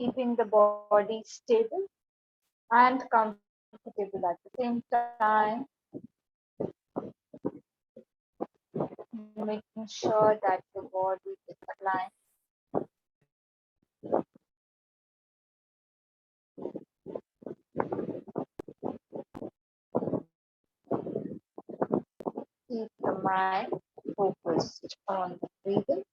keeping the body stable and comfortable at the same time, making sure that the body is aligned. Keep the mind focused on the breathing.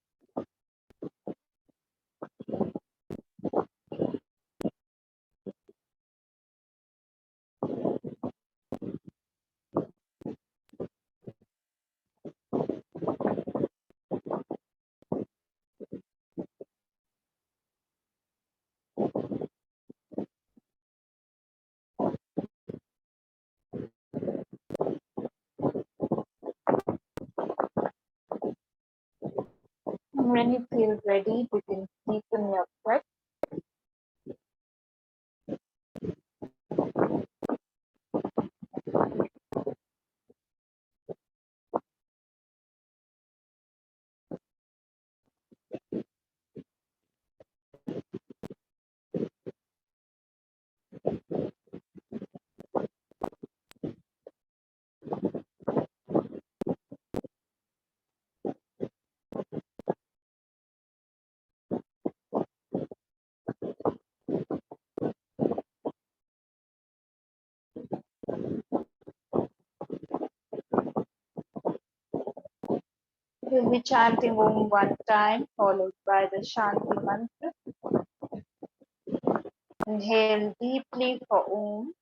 And when you feel ready, you can deepen your breath. We'll be chanting Om one time, followed by the Shanti mantra. Inhale deeply for Om.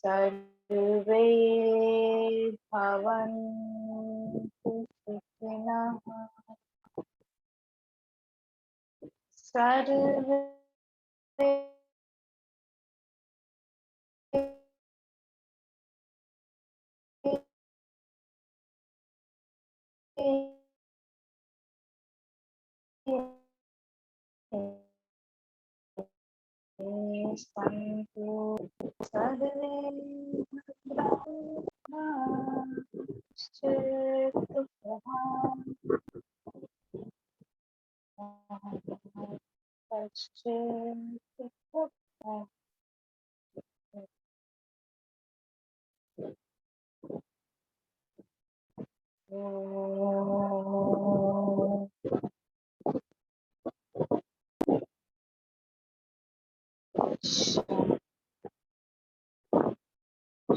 Sarve bhavantu sukhinaः. Sarve santu sarve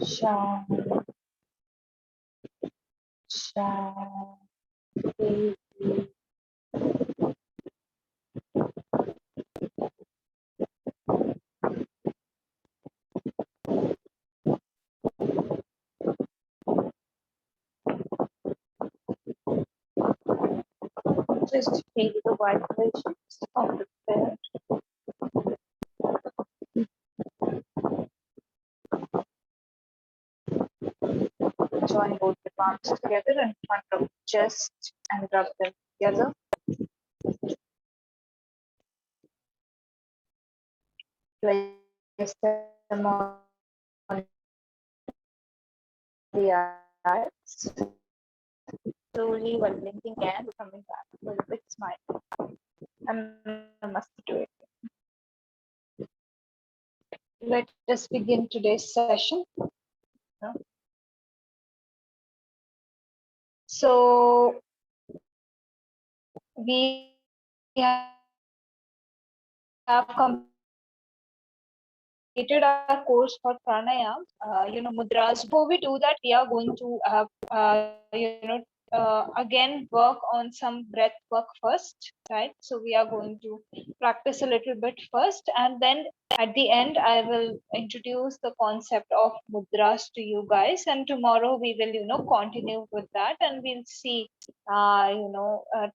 Shanti. Just feel the vibrations of the prayer. Join both the palms together in front of the chest and rub them together. Place them on the eyes. Slowly, while blinking and coming back with a big smile. And I must do it. Let us begin today's session. So we have completed our course for pranayam, mudras. Before we do that, we are going to again work on some breath work first, right? So we are going to practice a little bit first, and then at the end I will introduce the concept of mudras to you guys, and tomorrow we will continue with that, and we'll see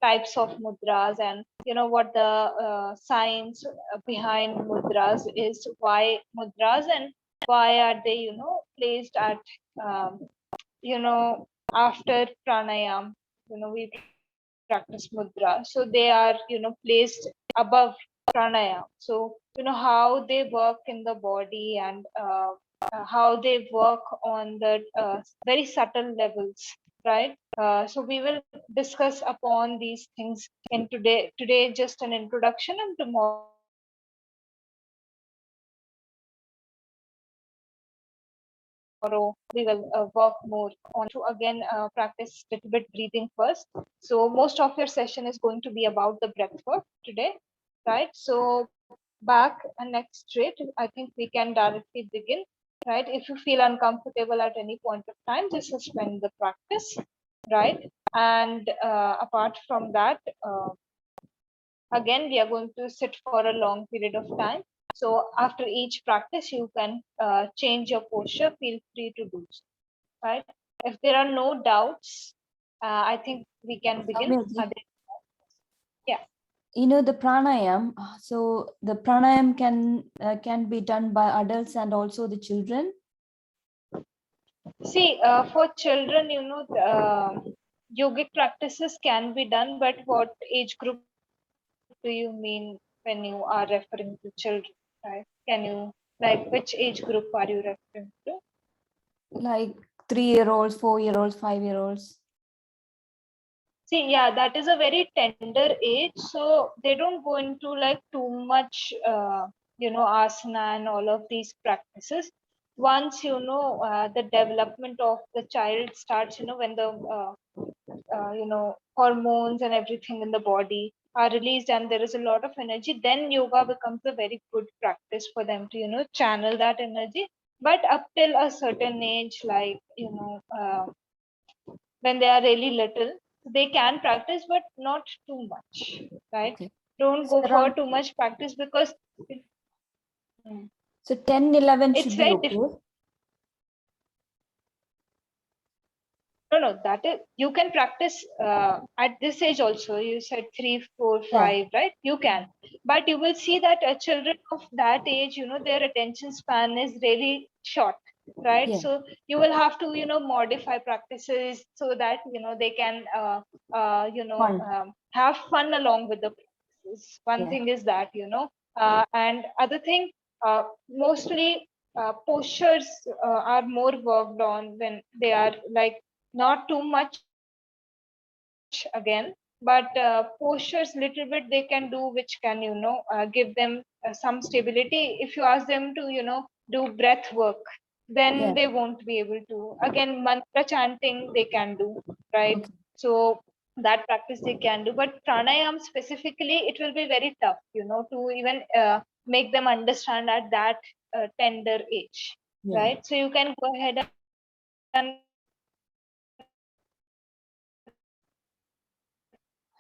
types of mudras, and what the science behind mudras is, why mudras, and why are they placed at after pranayam, we practice mudra. So they are, placed above pranayama. So, how they work in the body and how they work on the very subtle levels, right? So we will discuss upon these things in today just an introduction, and tomorrow we will work more on to again practice little bit breathing first. So most of your session is going to be about the breath work today, right? So back and next straight, I think we can directly begin, right? If you feel uncomfortable at any point of time, just suspend the practice, right? And apart from that, again, we are going to sit for a long period of time. So after each practice, you can change your posture. Feel free to do so, right? If there are no doubts, I think we can begin. Yeah. The pranayam. So the pranayam can be done by adults and also the children. See, for children, yogic practices can be done, but what age group do you mean when you are referring to children, right? Can you, like, which age group are you referring to? Like 3-year-olds, 4-year-olds, 5-year-olds. See, yeah, that is a very tender age, so they don't go into like too much, asana and all of these practices. Once the development of the child starts, when the hormones and everything in the body are released and there is a lot of energy, then yoga becomes a very good practice for them to channel that energy. But up till a certain age, like when they are really little, they can practice, but not too much, right? Okay. Don't So go for too much practice because so 10, 11 it's should be very okay. No, that is, you can practice at this age also. You said 3, 4, 5, Yeah. right? You can, but you will see that children of that age, their attention span is really short, right? Yeah. So you will have to, modify practices so that they can, have fun along with the practices. One Yeah. thing is that, and other thing, mostly postures are more worked on when they are like not too much again, but postures little bit they can do, which can give them some stability. If you ask them to do breath work, then they won't be able to. Again, mantra chanting they can do, right? Okay. So that practice they can do, but pranayam specifically, it will be very tough to even make them understand at that tender age, right? So you can go ahead and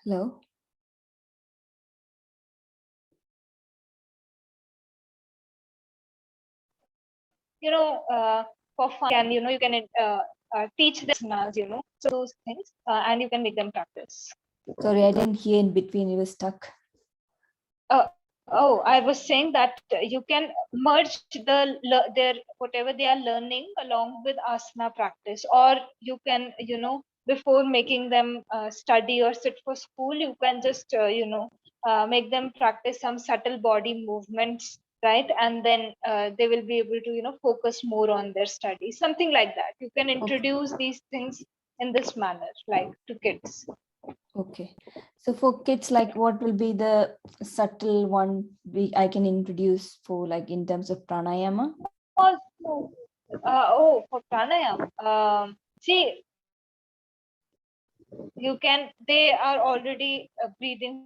Hello. For fun, can you can teach them asanas, so those things, and you can make them practice. Sorry, I didn't hear in between. You were stuck. Oh, I was saying that you can merge their whatever they are learning along with asana practice, or you can before making them study or sit for school, you can just make them practice some subtle body movements, right? And then they will be able to focus more on their studies, something like that. You can introduce these things in this manner, like to kids. Okay. So for kids, like what will be the subtle one I can introduce for like in terms of pranayama? Also, for pranayama, see, you can, they are already breathing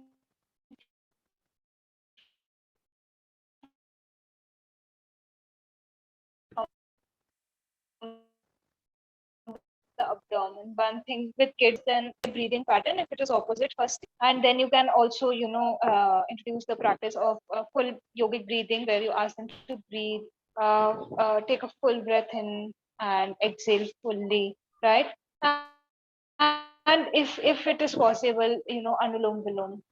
the abdomen. One thing with kids, then breathing pattern, if it is opposite first, and then you can also introduce the practice of full yogic breathing, where you ask them to breathe, take a full breath in and exhale fully, right? And if it is possible, Anulom Vellum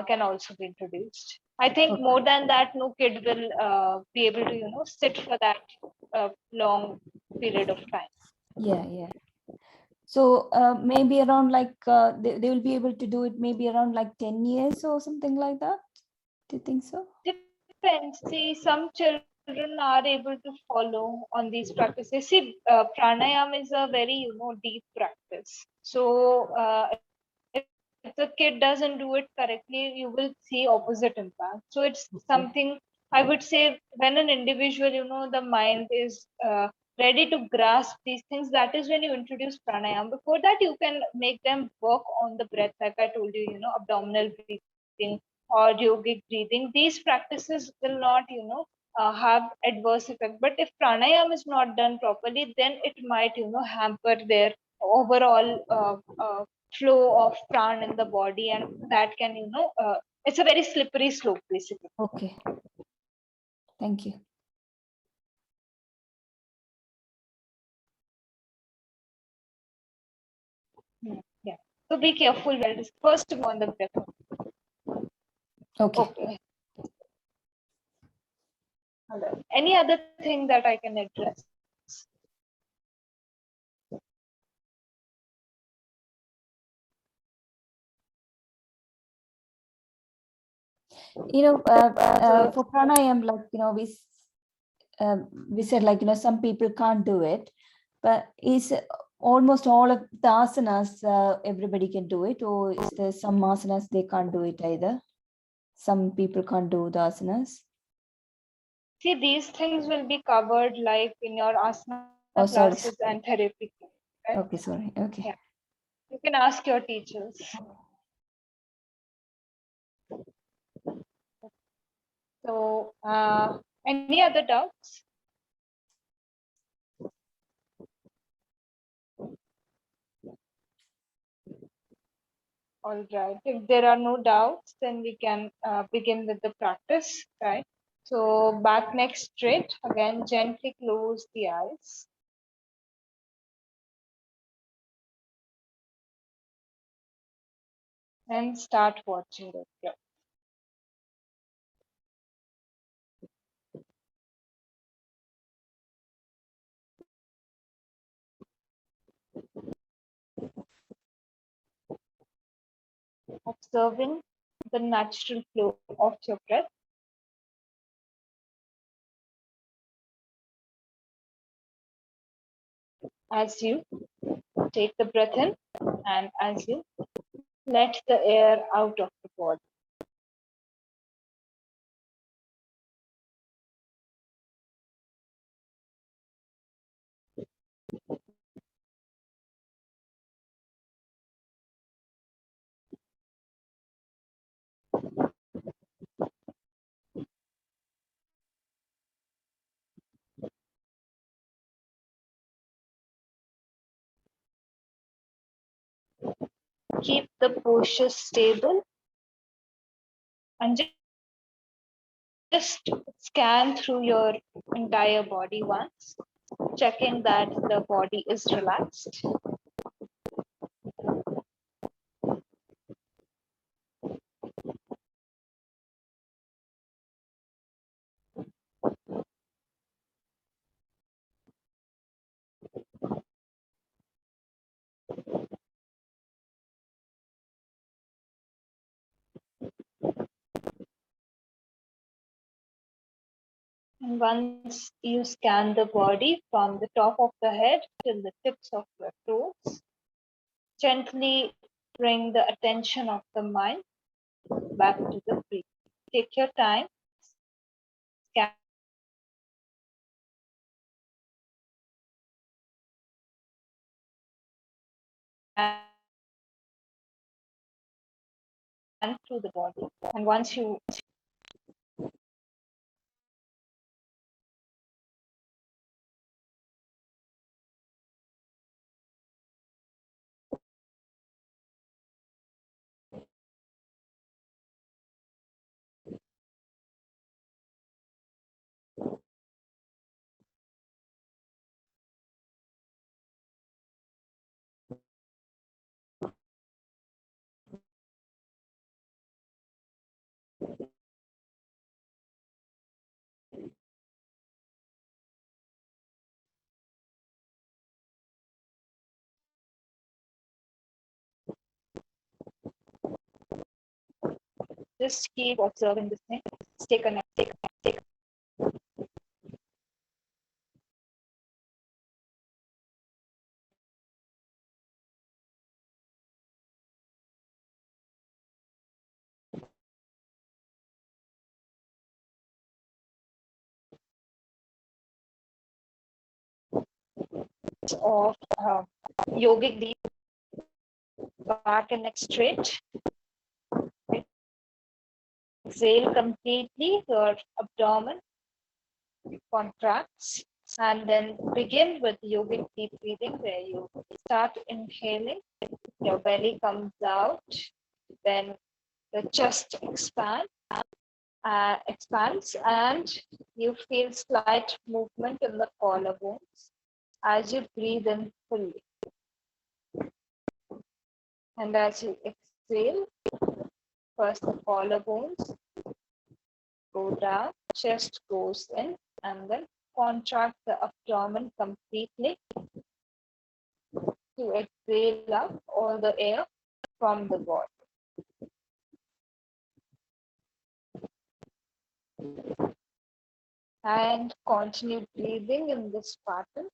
can also be introduced. I think more than that, no kid will be able to sit for that long period of time. Yeah. So maybe around like they will be able to do it maybe around like 10 years or something like that. Do you think so? Depends. See, some children are able to follow on these practices. See, pranayam is a very, deep practice. So if the kid doesn't do it correctly, you will see opposite impact. So it's something I would say when an individual, the mind is ready to grasp these things, that is when you introduce pranayam. Before that, you can make them work on the breath, like I told you, abdominal breathing or yogic breathing. These practices will not, have adverse effect. But if pranayam is not done properly, then it might, hamper their overall flow of prana in the body, and that can, it's a very slippery slope basically. Okay. Thank you. Yeah. So be careful while this first on the breath. Okay. Okay. Alright. Any other thing that I can address? For pranayam, like we said like some people can't do it, but is almost all of the asanas everybody can do it, or is there some asanas they can't do it either? Some people can't do the asanas. See, these things will be covered like in your asana Sorry. classes and therapy. Right? Okay, sorry. Okay. Yeah. You can ask your teachers. So, any other doubts? All right. If there are no doubts, then we can begin with the practice, right? So, back neck straight. Again, gently close the eyes. And start watching the breath. Observing the natural flow of your breath. As you take the breath in and as you let the air out of the body. Keep the posture stable and just scan through your entire body once, checking that the body is relaxed. And once you scan the body from the top of the head till the tips of your toes, gently bring the attention of the mind back to the breathing. Take your time, scan through the body. And once you just keep observing this thing. Stay connected. Of yogic deep, back and neck straight. Exhale completely, your abdomen contracts, and then begin with yogic deep breathing, where you start inhaling, your belly comes out, then the chest expands, and you feel slight movement in the collarbones as you breathe in fully. And as you exhale, first the collarbones go down, chest goes in, and then contract the abdomen completely to exhale up all the air from the body. And continue breathing in this pattern.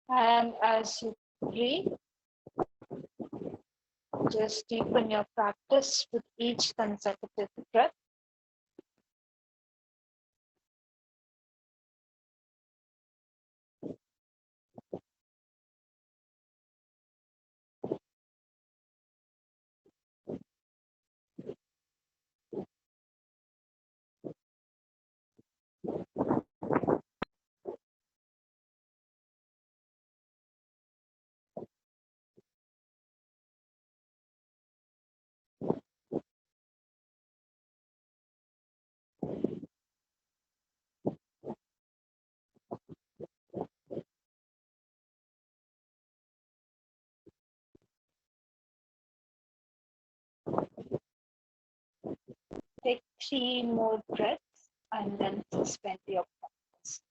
And as you breathe, just deepen your practice with each consecutive breath. Take 3 more breaths and then suspend your practice.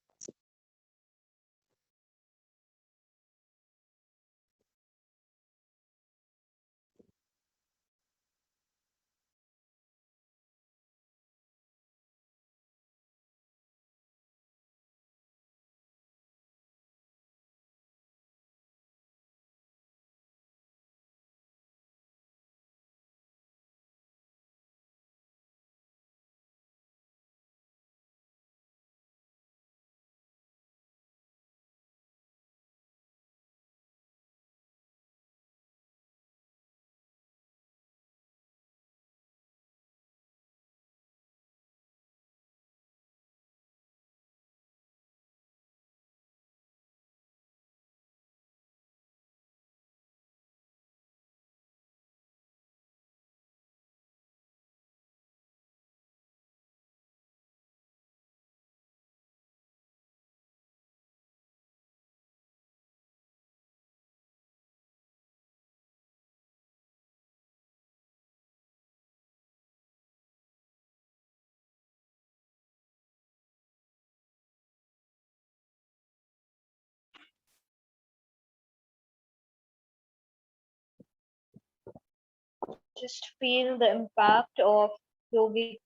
Just feel the impact of yogic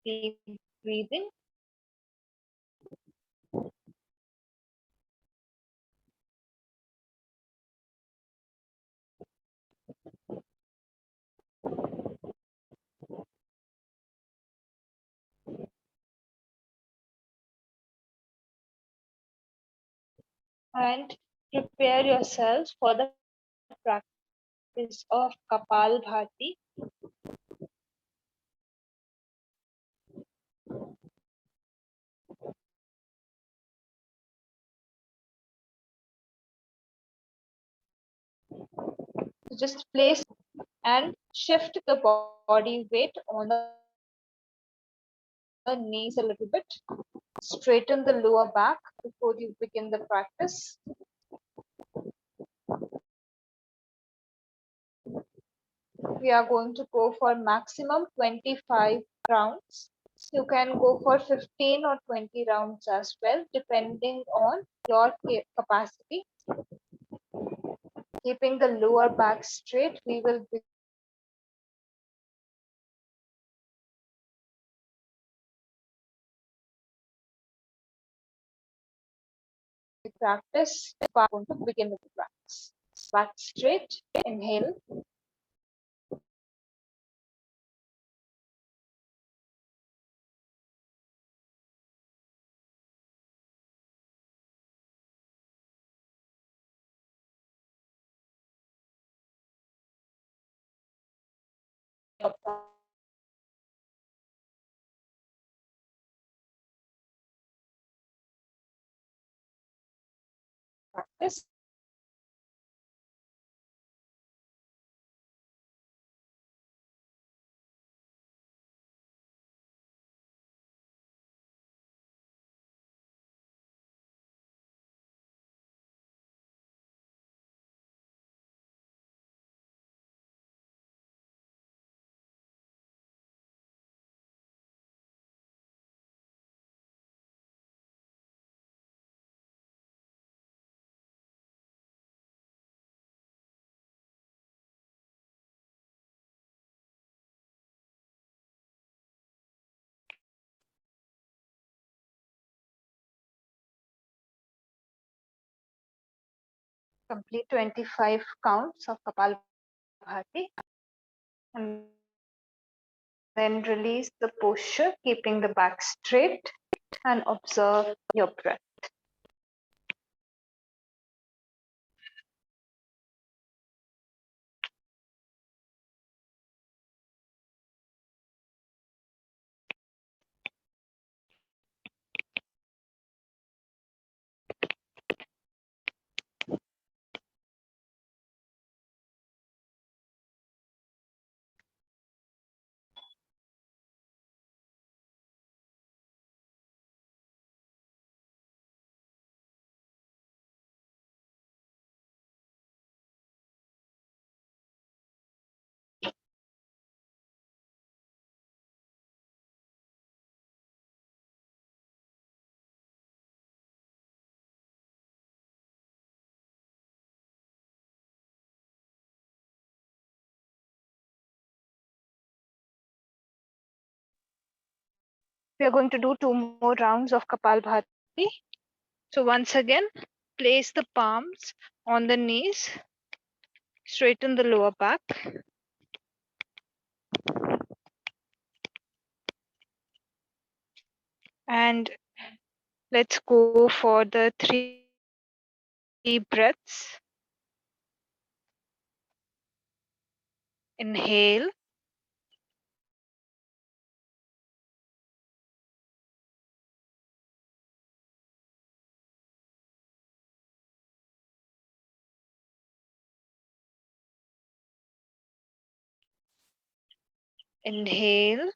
deep breathing. and prepare yourself for the practice of Kapalbhati. So just place and shift the body weight on the knees a little bit. Straighten the lower back before you begin the practice. We are going to go for maximum 25 rounds. You can go for 15 or 20 rounds as well, depending on your capacity. Keeping the lower back straight, we will practice. We are going to begin with the practice. Back straight, inhale. Practice. Complete 25 counts of Kapalbhati. And then release the posture, keeping the back straight, and observe your breath. We are going to do 2 more rounds of Kapalbhati. So once again, place the palms on the knees, straighten the lower back. And let's go for the 3 breaths. Inhale. Inhale.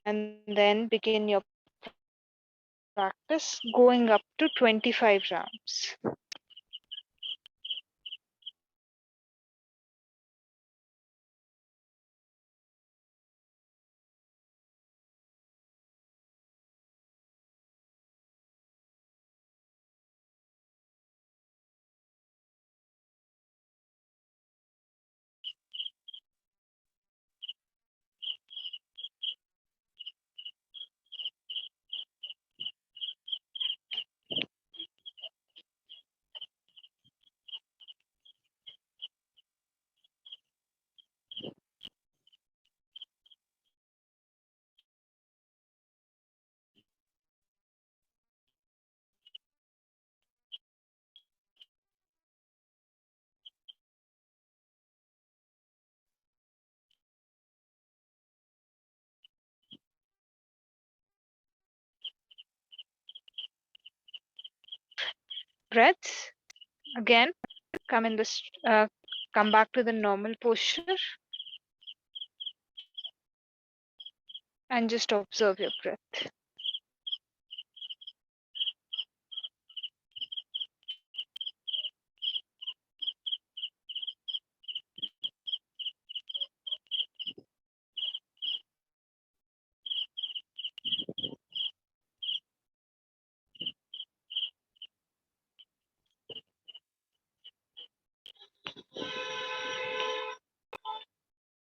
And then begin your practice, going up to 25 rounds. breaths. Again, come back to the normal posture and just observe your breath.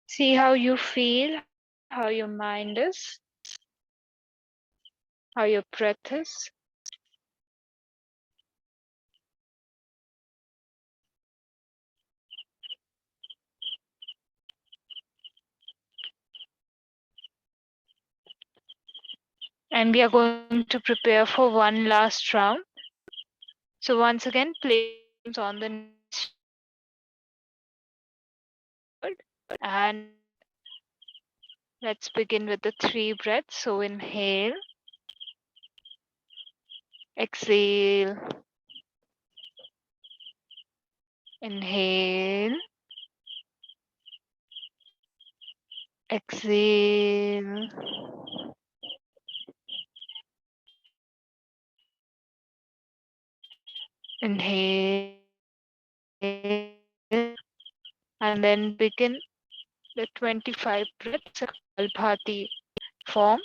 See how you feel, how your mind is, how your breath is. And we are going to prepare for one last round. So once again, place your palms on the knees, and let's begin with the 3 breaths. So inhale, exhale, inhale, exhale, inhale, and then begin the 25 breaths in Kapalbhati form.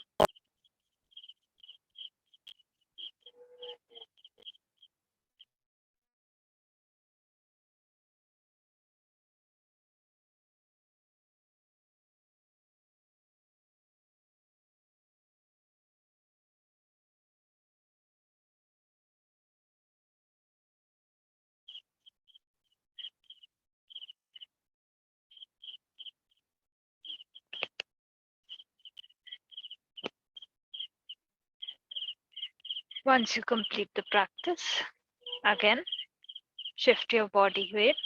Once you complete the practice, again, shift your body weight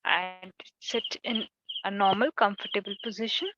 and sit in a normal, comfortable position.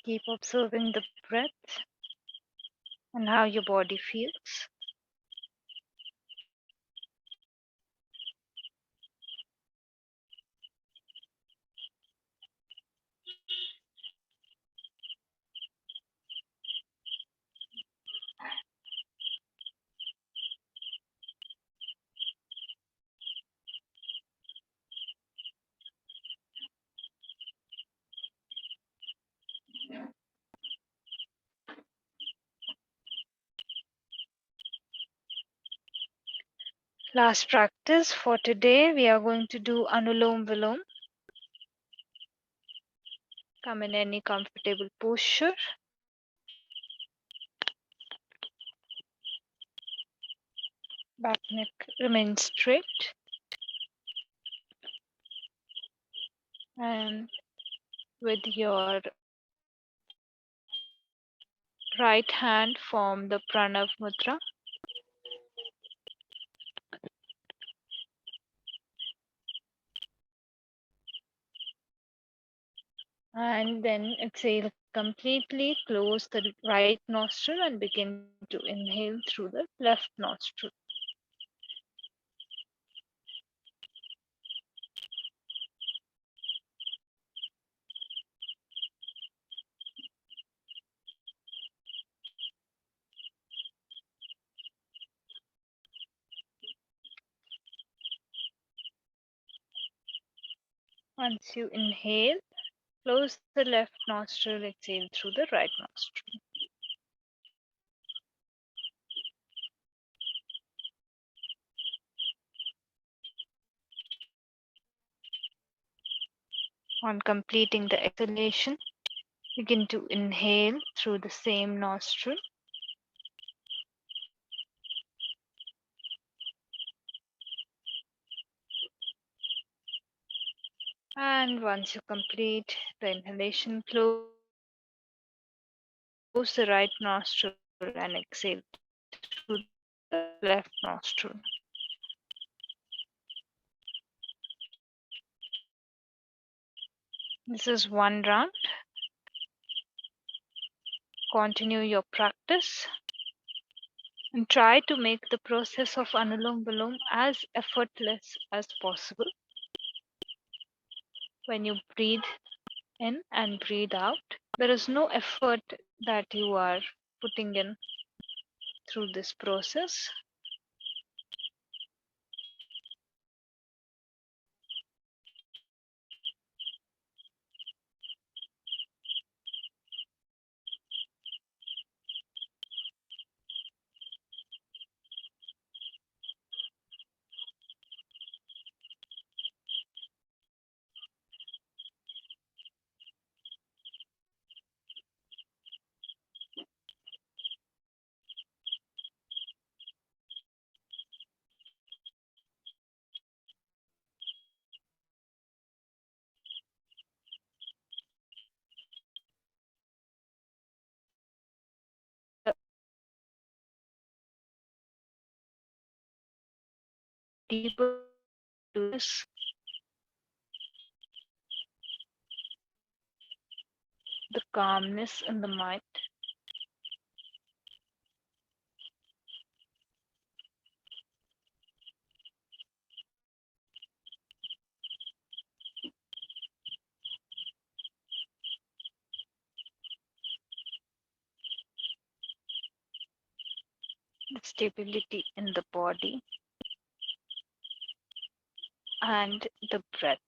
Keep observing the breath and how your body feels. Last practice for today, we are going to do Anulom Vellum. Come in any comfortable posture. Back neck remains straight. And with your right hand, form the Pranav Mudra. And then exhale completely, close the right nostril and begin to inhale through the left nostril. Once you inhale, close the left nostril, exhale through the right nostril. On completing the exhalation, begin to inhale through the same nostril. And once you complete the inhalation, close the right nostril and exhale through the left nostril. This is one round. Continue your practice and try to make the process of Anulom Vellum as effortless as possible. When you breathe in and breathe out, there is no effort that you are putting in through this process. Deeper to this, the calmness in the mind. The stability in the body and the breath.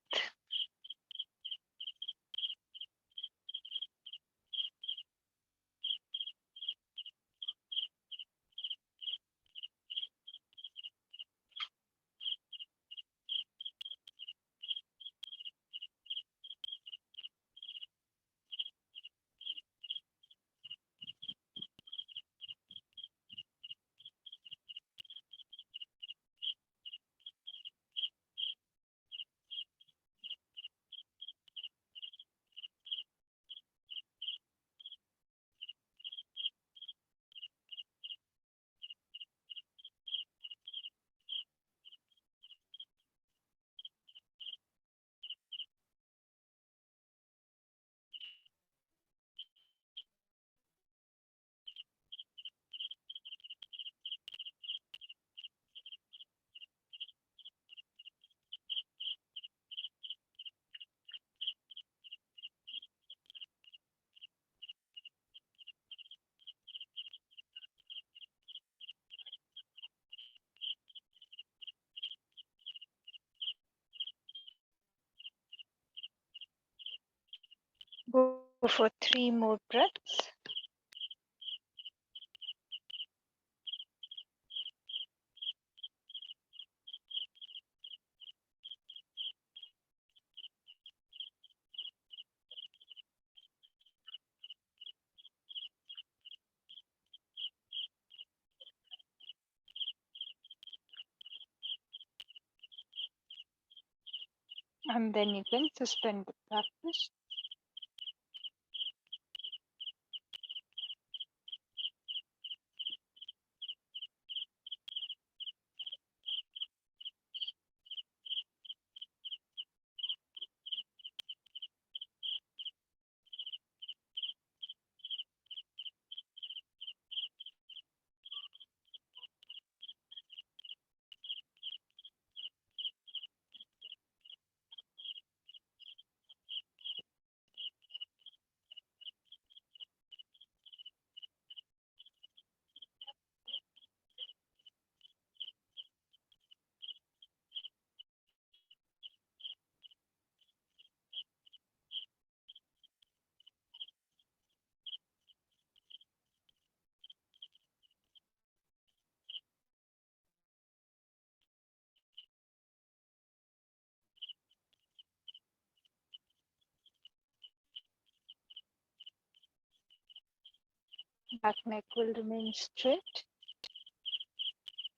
Go for 3 more breaths. And then you can suspend the practice. Back neck will remain straight.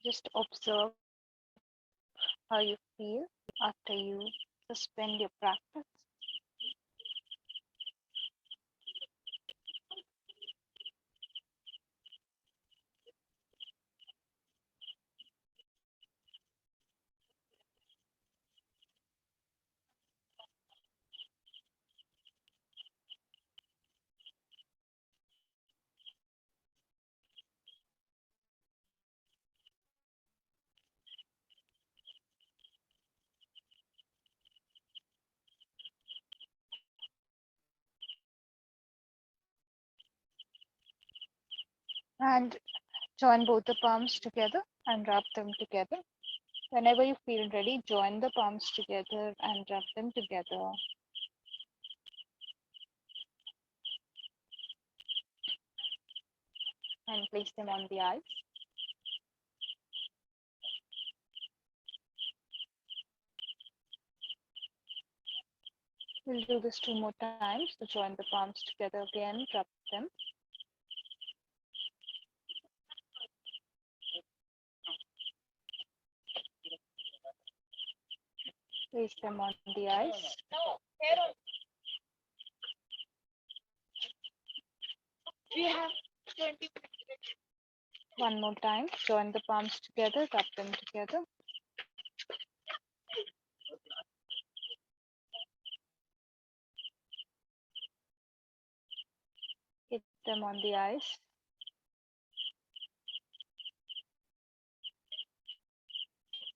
Just observe how you feel after you suspend your practice. And join both the palms together and rub them together. Whenever you feel ready, join the palms together and rub them together. And place them on the eyes. We'll do this 2 more times. So join the palms together again, rub them. Place them on the eyes. One more time. Join the palms together, rub them together. Hit them on the eyes.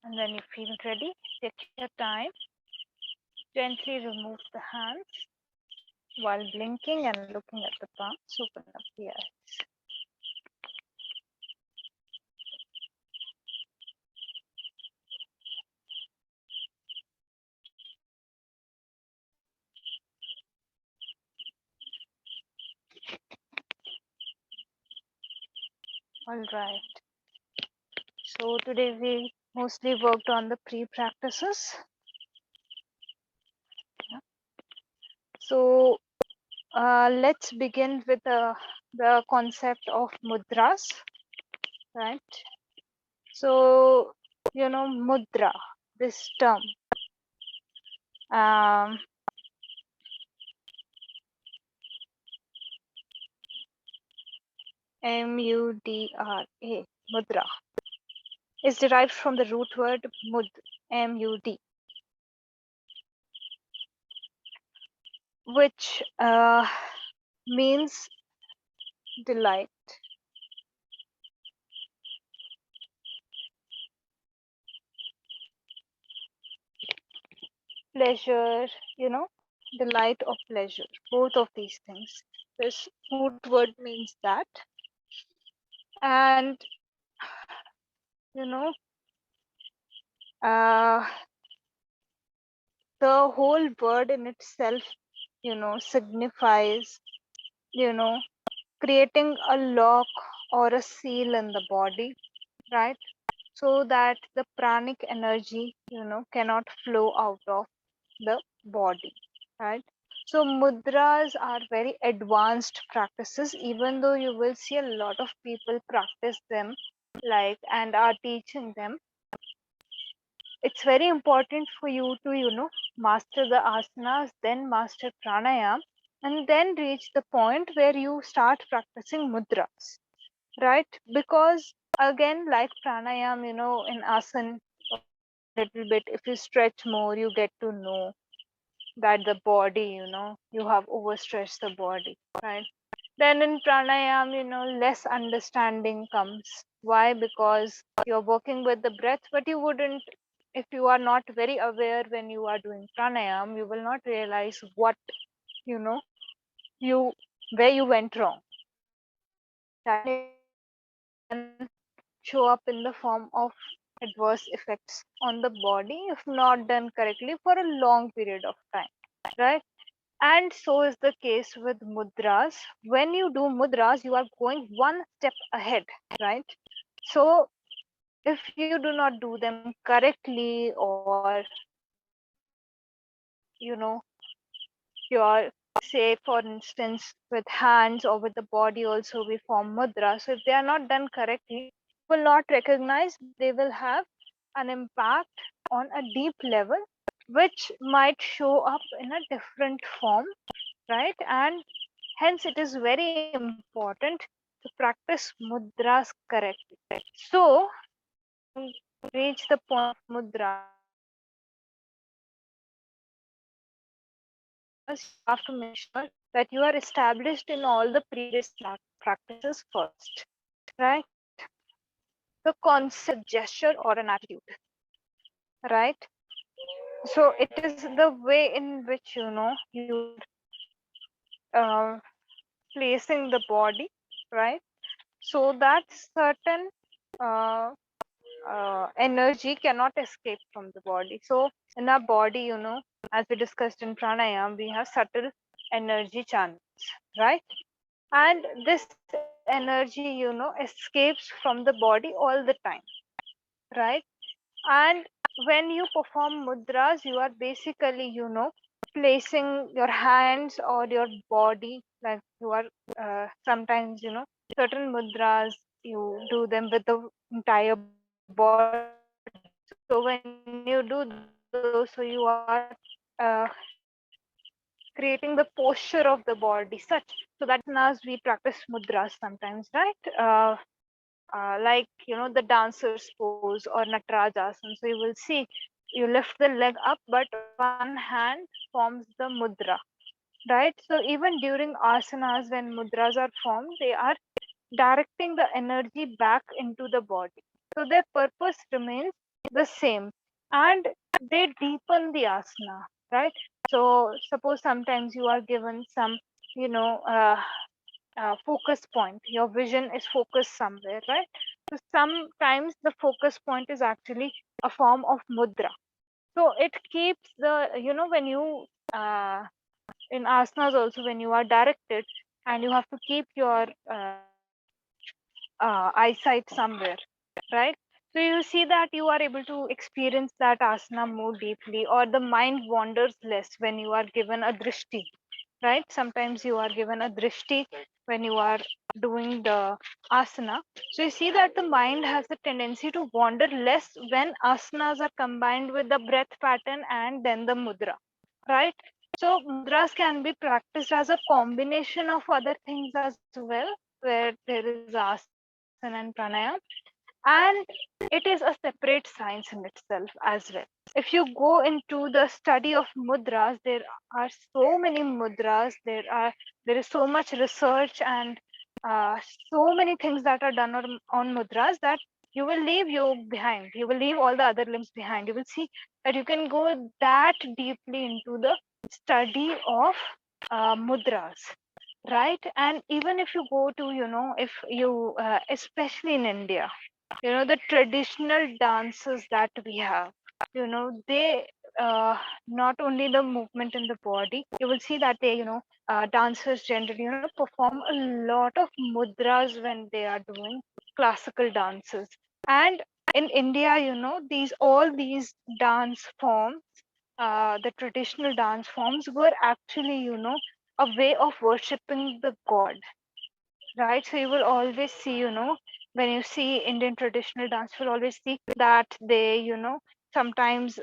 And when you feel ready, take your time. Gently remove the hands while blinking and looking at the palms. Open up the eyes. All right. So today we mostly worked on the pre-practices. So let's begin with the concept of mudras, right? So, mudra, this term, M-U-D-R-A, mudra, is derived from the root word mud, M-U-D, which means delight. Pleasure, delight or pleasure, both of these things. This root word means that. And, uh, the whole word in itself, signifies, creating a lock or a seal in the body, right? So that the pranic energy, cannot flow out of the body, right? So mudras are very advanced practices, even though you will see a lot of people practice them, and are teaching them. It's very important for you to, master the asanas, then master pranayam, and then reach the point where you start practicing mudras, right? Because again, like pranayam, in asana, little bit, if you stretch more, you get to know that the body, you have overstretched the body, right? Then in pranayam, less understanding comes. Why? Because you're working with the breath, but you wouldn't, if you are not very aware when you are doing pranayam, you will not realize what, you know, you where you went wrong. That can show up in the form of adverse effects on the body if not done correctly for a long period of time, right? And so is the case with mudras. When you do mudras, you are going one step ahead, right? So if you do not do them correctly, or, you're say for instance with hands or with the body also we form mudra. So if they are not done correctly, will not recognize, they will have an impact on a deep level, which might show up in a different form, right? And hence it is very important to practice mudras correctly. So reach the point of mudras, you have to make sure that you are established in all the previous practices first, right? The concept, gesture, or an attitude, right? So it is the way in which you uh, placing the body, right? So that certain uh, energy cannot escape from the body. So in our body, as we discussed in pranayam, we have subtle energy channels, right? And this energy, escapes from the body all the time, right? And when you perform mudras, you are basically, placing your hands or your body, like you are sometimes, certain mudras, you do them with the entire body. So when you do those, so you are uh, creating the posture of the body such. So that in asanas we practice mudras sometimes, right? Like the dancer's pose or nataraj asana. So you will see you lift the leg up, but one hand forms the mudra, right? So even during asanas when mudras are formed, they are directing the energy back into the body, so their purpose remains the same, and they deepen the asana, right? So suppose sometimes you are given some you know uh, focus point, your vision is focused somewhere, right? So sometimes the focus point is actually a form of mudra. So it keeps the when you in asanas also, when you are directed and you have to keep your eyesight somewhere, right? So you see that you are able to experience that asana more deeply, or the mind wanders less when you are given a drishti, right? Sometimes you are given a drishti when you are doing the asana. So you see that the mind has a tendency to wander less when asanas are combined with the breath pattern and then the mudra, right? So mudras can be practiced as a combination of other things as well, where there is asana and pranayam, and it is a separate science in itself as well. If you go into the study of mudras, there are so many mudras, there is so much research and uh, so many things that are done on mudras that you will leave you behind, you will leave all the other limbs behind. You will see that you can go that deeply into the study of mudras, right? And even if you go to if you especially in India, the traditional dances that we have, they not only the movement in the body, you will see that they dancers generally perform a lot of mudras when they are doing classical dances. And in India, these all these dance forms, the traditional dance forms were actually a way of worshipping the god, right? So you will always see, when you see Indian traditional dance, you'll always see that they, sometimes,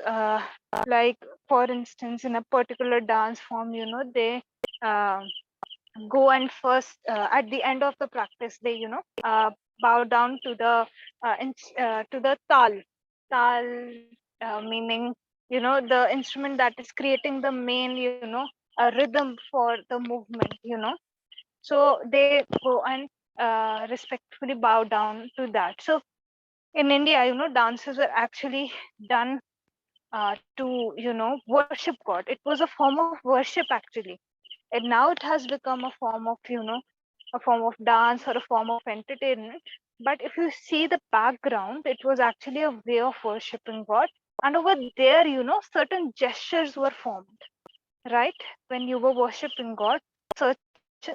like for instance, in a particular dance form, they uh, go and first, at the end of the practice, they, bow down to the to the tal, meaning, the instrument that is creating the main, rhythm for the movement, so they go and respectfully bow down to that. So in India, dances were actually done to worship God. It was a form of worship actually, and now it has become a form of a form of dance or a form of entertainment. But if you see the background, it was actually a way of worshiping God. And over there, certain gestures were formed, right? When you were worshiping God,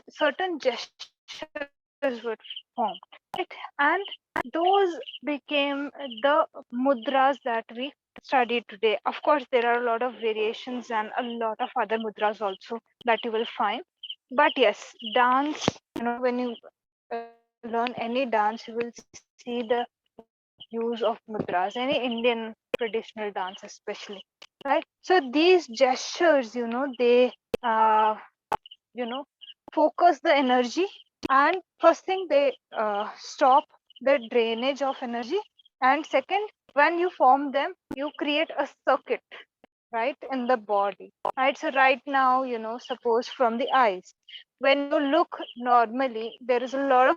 certain gestures were formed, right? And those became the mudras that we studied today. Of course, there are a lot of variations and a lot of other mudras also that you will find. But yes, dance, when you learn any dance, you will see the use of mudras, any Indian traditional dance especially, right? So these gestures, they focus the energy, and first thing, they stop the drainage of energy, and second, when you form them, you create a circuit, right, in the body, right? So right now, suppose from the eyes, when you look normally, there is a lot of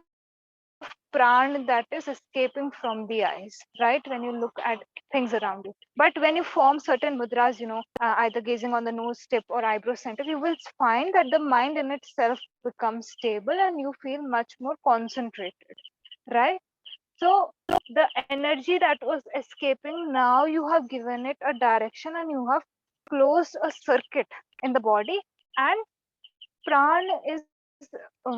prana that is escaping from the eyes, right, when you look at things around you. But when you form certain mudras, either gazing on the nose tip or eyebrow center, you will find that the mind in itself becomes stable and you feel much more concentrated, right? So the energy that was escaping, now you have given it a direction and you have closed a circuit in the body. And pran is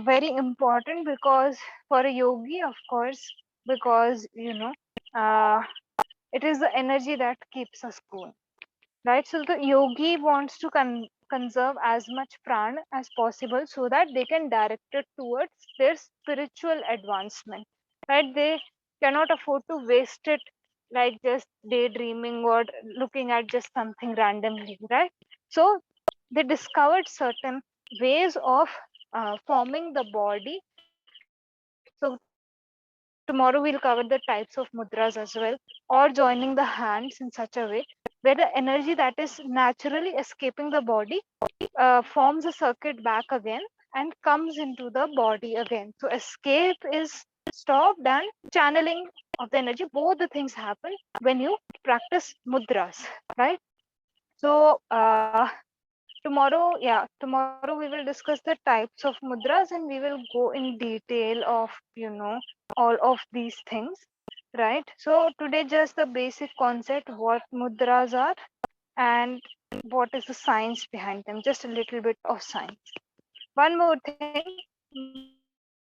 very important because for a yogi, of course, because uh, it is the energy that keeps us going, right? So the yogi wants to conserve as much pran as possible so that they can direct it towards their spiritual advancement, right? They cannot afford to waste it like just daydreaming or looking at just something randomly, right? So they discovered certain ways of forming the body. So tomorrow we'll cover the types of mudras as well, or joining the hands in such a way where the energy that is naturally escaping the body forms a circuit back again and comes into the body again. So escape is stopped and channeling of the energy. Both the things happen when you practice mudras, right? So tomorrow we will discuss the types of mudras and we will go in detail of all of these things, right? So today just the basic concept, what mudras are and what is the science behind them, just a little bit of science. One more thing,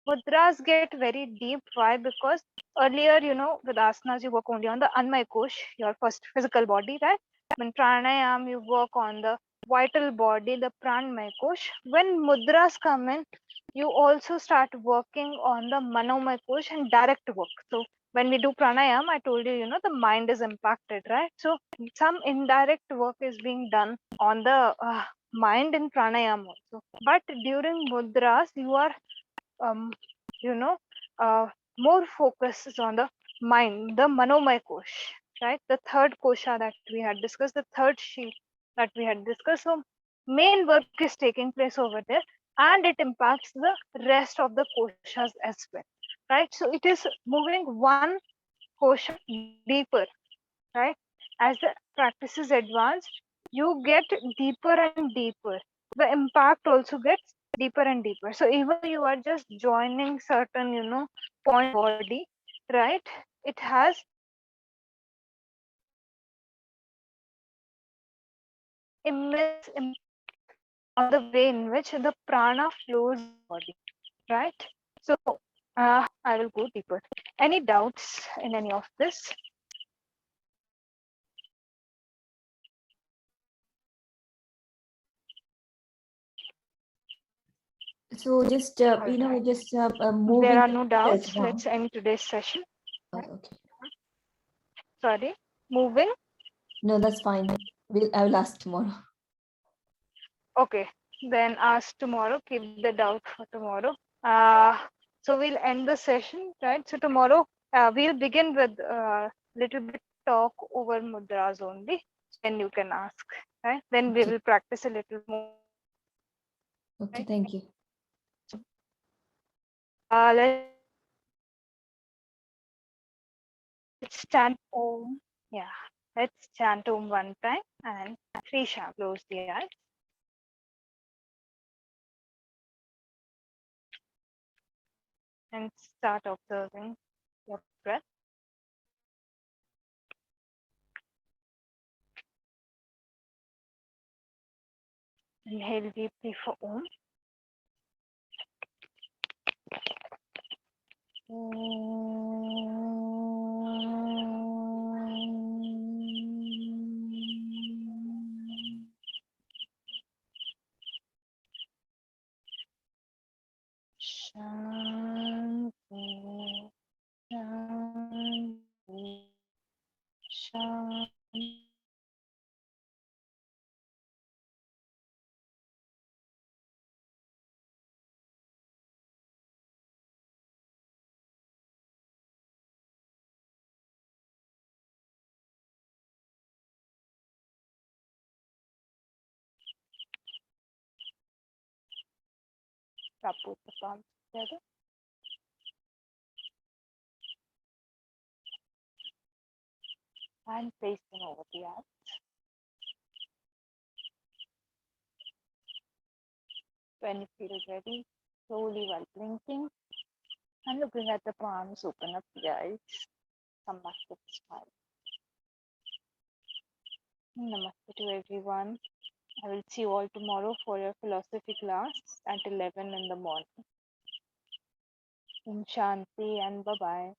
mudras get very deep. Why? Because earlier, with asanas, you work only on the Anmay Kosh, your first physical body, right? When pranayam, you work on the vital body, the pranmay kosh. When mudras come in, you also start working on the manomay kosh and direct work. So when we do pranayam, I told you, the mind is impacted, right? So some indirect work is being done on the mind in pranayam also. But during mudras, you are um, you know, uh, more focus is on the mind, the manomay kosh, right? The third kosha that we had discussed, the third sheet that we had discussed. So main work is taking place over there, and it impacts the rest of the koshas as well, right? So it is moving one kosha deeper, right? As the practices advance, you get deeper and deeper. The impact also gets deeper and deeper. So even you are just joining certain, point body, right? It has immense impact on the way in which the prana flows in the body, right? So I will go deeper. Any doubts in any of this? So just All right. just There moving are the no fingers doubts. down. Let's end today's session. Okay. Sorry, moving. No, that's fine. I will ask tomorrow. Okay, then ask tomorrow. Keep the doubt for tomorrow. Uh, so we'll end the session, right? So tomorrow we'll begin with a little bit talk over mudras only. Then you can ask, right? Then we Okay. will practice a little more. Okay. Right? Thank you. So let's chant Om. Yeah, let's chant Om one time and Trisha, close the eyes and start observing your breath. Inhale deeply for Om. Tap both the palms together. And place them over the arms. When you feel ready, slowly while blinking and looking at the palms, open up the eyes. Come back to the smile. Namaste to everyone. I will see you all tomorrow for your philosophy class at 11 in the morning. Om Shanti and bye-bye.